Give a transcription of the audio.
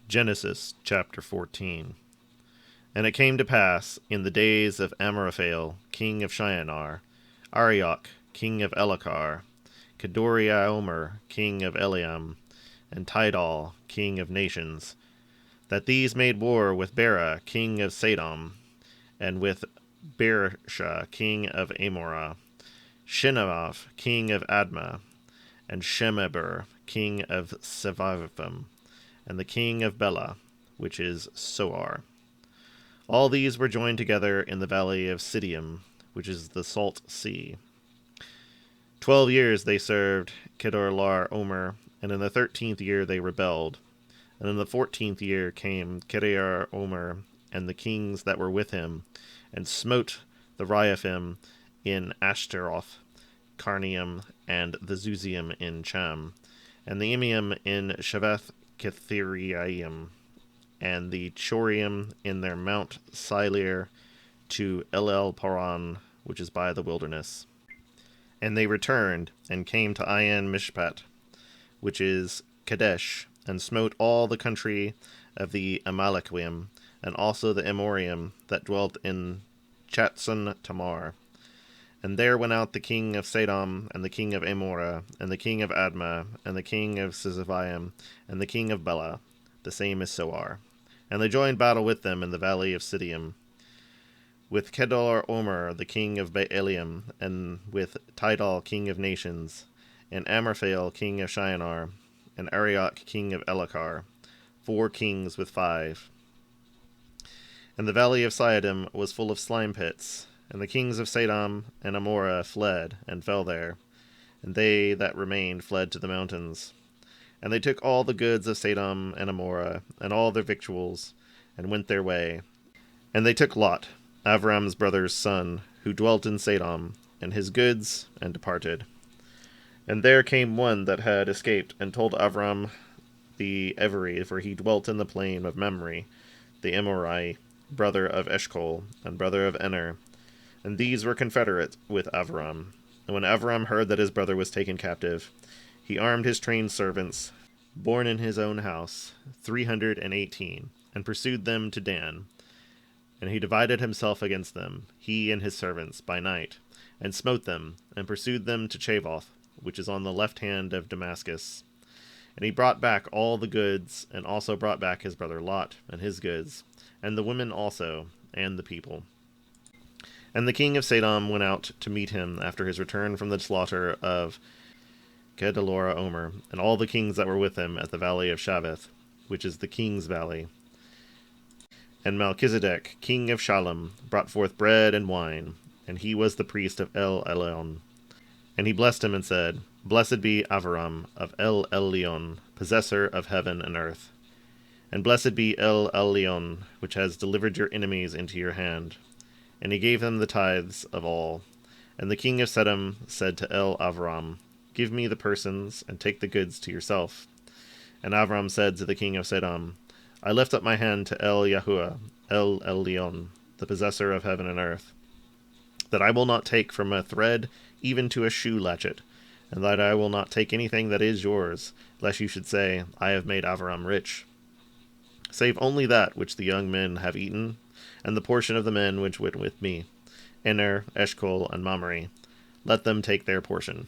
Genesis chapter 14. And it came to pass in the days of Amraphel, king of Shinar, Arioch, king of Elachar, Kedorlaomer, king of Eliam, and Tidal, king of nations, that these made war with Bera, king of Sodom, and with Bere'shiyth, king of Amorah, Shinabah, king of Admah, and Shemeber, king of Sevaphim, and the king of Bela, which is Soar. All these were joined together in the valley of Siddim, which is the Salt Sea. 12 years they served Kedorlaomer, and in the 13th year they rebelled. And in the 14th year came Kedorlaomer and the kings that were with him, and smote the Rephaim in Ashtaroth, Carnaim, and the Zuzium in Cham, and the Emium in Shaveth Kithiraim, and the Chorium in their Mount Seir to El-Paran, which is by the wilderness. And they returned, and came to Ayin Mishpat, which is Kadesh, and smote all the country of the Amalekim, and also the Amorium that dwelt in Chatzon Tamar. And there went out the king of Sodom, and the king of Amorah, and the king of Admah, and the king of Sevaim, and the king of Bela, the same as Soar. And they joined battle with them in the valley of Siddim, with Kedorlaomer, the king of Eliam, and with Tidal, king of nations, and Amraphel, king of Shinar, and Arioch, king of Elachar, 4 kings with 5. And the valley of Siddim was full of slime pits, and the kings of Sodom and Amorah fled, and fell there, and they that remained fled to the mountains. And they took all the goods of Sodom and Amorah, and all their victuals, and went their way. And they took Lot, Avram's brother's son, who dwelt in Sodom, and his goods, and departed. And there came one that had escaped, and told Avram the Every, for he dwelt in the plain of Mamre, the Amorite, brother of Eshcol, and brother of Ener. And these were confederate with Avram. And when Avram heard that his brother was taken captive, he armed his trained servants, born in his own house, 318, and pursued them to Dan. And he divided himself against them, he and his servants, by night, and smote them, and pursued them to Chavoth, which is on the left hand of Damascus. And he brought back all the goods, and also brought back his brother Lot, and his goods, and the women also, and the people. And the king of Sodom went out to meet him after his return from the slaughter of Kedorlaomer, and all the kings that were with him at the valley of Shaveth, which is the king's valley. And Melchizedek, king of Shalem, brought forth bread and wine, and he was the priest of El-Elyon. And he blessed him and said, Blessed be Avram of El-Elyon, possessor of heaven and earth. And blessed be El-Elyon, which has delivered your enemies into your hand. And he gave them the tithes of all. And the king of Sodom said to El-Avram, Give me the persons, and take the goods to yourself. And Avram said to the king of Sodom, I lift up my hand to El-Yahuwah, El-Elyon, the possessor of heaven and earth, that I will not take from a thread even to a shoe latchet, and that I will not take anything that is yours, lest you should say, I have made Avram rich. Save only that which the young men have eaten, and the portion of the men which went with me, Ener, Eshcol, and Mamre. Let them take their portion.